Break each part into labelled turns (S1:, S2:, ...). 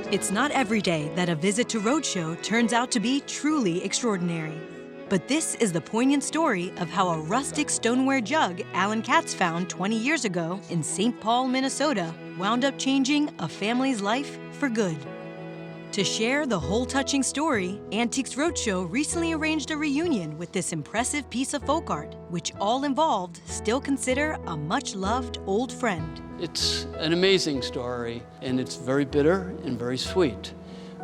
S1: It's not every day that a visit to Roadshow turns out to be truly extraordinary. But this is the poignant story of how a rustic stoneware jug Alan Katz found 20 years ago in St. Paul, Minnesota, wound up changing a family's life for good. To share the whole touching story, Antiques Roadshow recently arranged a reunion with this impressive piece of folk art, which all involved still consider a much-loved old friend.
S2: It's an amazing story, and it's very bitter and very sweet.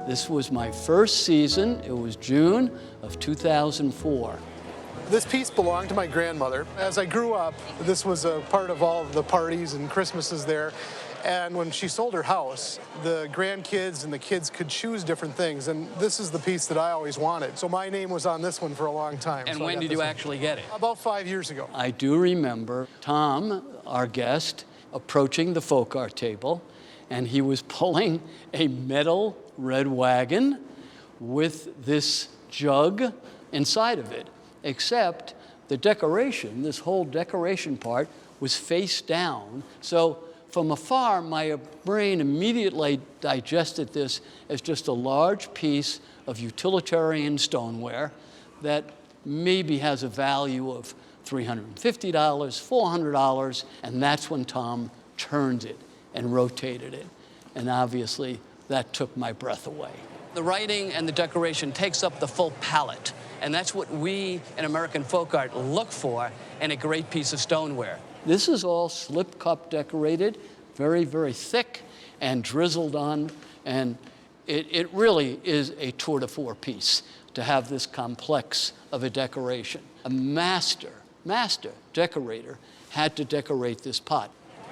S2: This was my first season. It was June of 2004.
S3: This piece belonged to my grandmother. As I grew up, this was a part of all the parties and Christmases there. And when she sold her house, the grandkids and the kids could choose different things. And this is the piece that I always wanted. So my name was on this one for a long time.
S2: And
S3: so
S2: when did you actually get it?
S3: About 5 years ago.
S2: I do remember Tom, our guest, approaching the folk art table, and he was pulling a metal red wagon with this jug inside of it, except the decoration, this whole decoration part, was face down. So from afar, my brain immediately digested this as just a large piece of utilitarian stoneware that maybe has a value of $350, $400, and that's when Tom turned it and rotated it. And obviously, that took my breath away. The writing and the decoration takes up the full palette, and that's what we in American folk art look for in a great piece of stoneware. This is all slip cup decorated, very, very thick and drizzled on, and it really is a tour de force piece to have this complex of a decoration. A master decorator had to decorate this pot.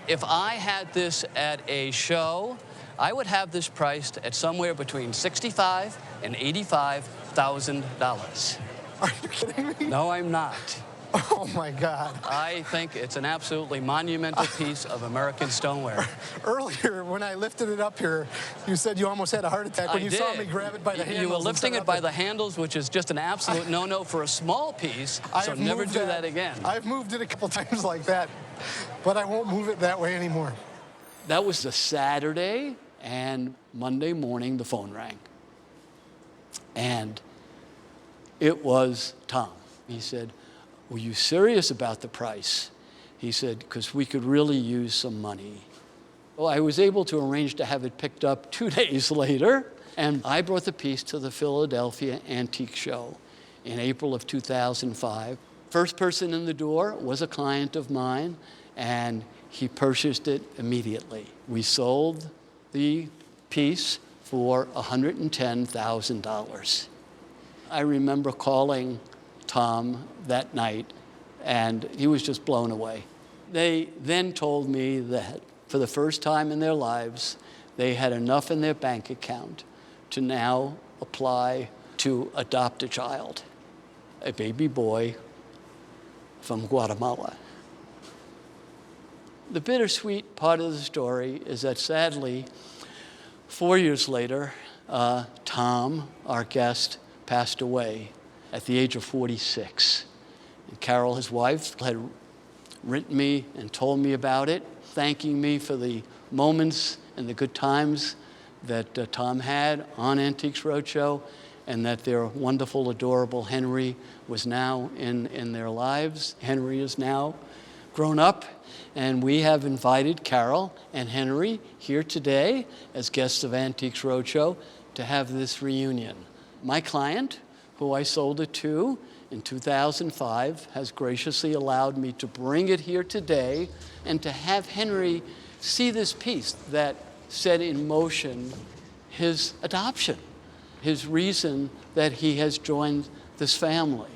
S2: If I had this at a show, I would have this priced at somewhere between $65,000 and $85,000.
S3: Are you kidding me?
S2: No, I'm not.
S3: Oh my God.
S2: I think it's an absolutely monumental piece of American stoneware.
S3: Earlier, when I lifted it up here, you said you almost had a heart attack when you saw me grab it by the handles.
S2: You were lifting it by the handles, which is just an absolute no-no for a small piece, so never do that again.
S3: I've moved it a couple times like that, but I won't move it that way anymore.
S2: That was a Saturday, and Monday morning the phone rang. And it was Tom. He said, "Were you serious about the price?" He said, "Because we could really use some money." Well, I was able to arrange to have it picked up 2 days later, and I brought the piece to the Philadelphia Antique Show in April of 2005. First person in the door was a client of mine, and he purchased it immediately. We sold the piece for $110,000. I remember calling Tom that night, and he was just blown away. They then told me that for the first time in their lives, they had enough in their bank account to now apply to adopt a child, a baby boy from Guatemala. The bittersweet part of the story is that sadly, 4 years later, Tom, our guest, passed away at the age of 46. And Carol, his wife, had written me and told me about it, thanking me for the moments and the good times that Tom had on Antiques Roadshow, and that their wonderful, adorable Henry was now in their lives. Henry is now grown up, and we have invited Carol and Henry here today as guests of Antiques Roadshow to have this reunion. My client, who I sold it to in 2005, has graciously allowed me to bring it here today and to have Henry see this piece that set in motion his adoption, his reason that he has joined this family.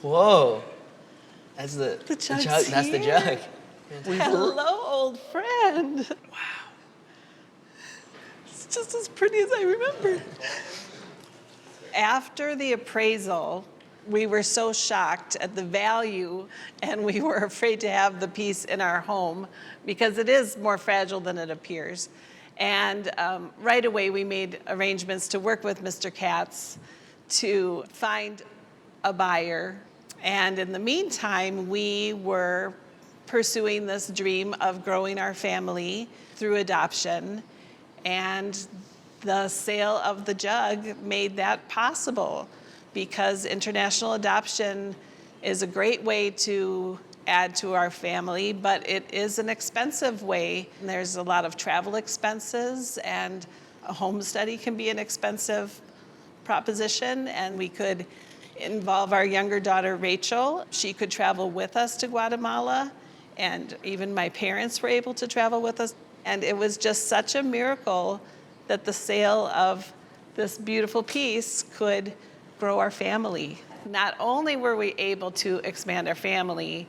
S4: Whoa, that's the
S5: jug's
S4: jug. That's the jug.
S5: Hello, old friend. Wow. It's just as pretty as I remembered. After the appraisal, we were so shocked at the value, and we were afraid to have the piece in our home because it is more fragile than it appears. And right away, we made arrangements to work with Mr. Katz to find a buyer. And in the meantime, we were pursuing this dream of growing our family through adoption, and the sale of the jug made that possible, because international adoption is a great way to add to our family, but it is an expensive way. There's a lot of travel expenses, and a home study can be an expensive proposition, and we could involve our younger daughter, Rachel. She could travel with us to Guatemala, and even my parents were able to travel with us. And it was just such a miracle that the sale of this beautiful piece could grow our family. Not only were we able to expand our family,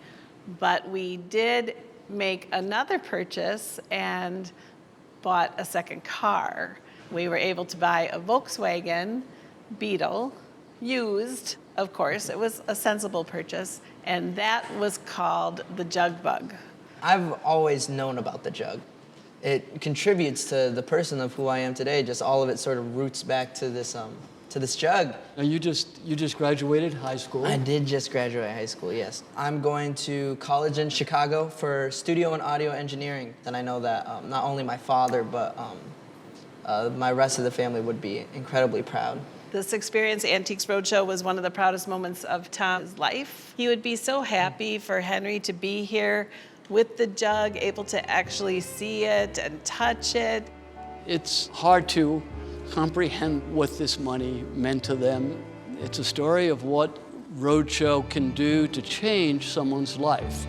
S5: but we did make another purchase and bought a second car. We were able to buy a Volkswagen Beetle, used, of course. It was a sensible purchase, and that was called the Jug Bug.
S4: I've always known about the jug. It contributes to the person of who I am today. Just all of it sort of roots back to this jug.
S2: Now you just graduated high school.
S4: I did just graduate high school, yes. I'm going to college in Chicago for studio and audio engineering. And I know that not only my father, but my rest of the family would be incredibly proud.
S5: This experience, Antiques Roadshow, was one of the proudest moments of Tom's life. He would be so happy for Henry to be here with the jug, able to actually see it and touch it.
S2: It's hard to comprehend what this money meant to them. It's a story of what Roadshow can do to change someone's life.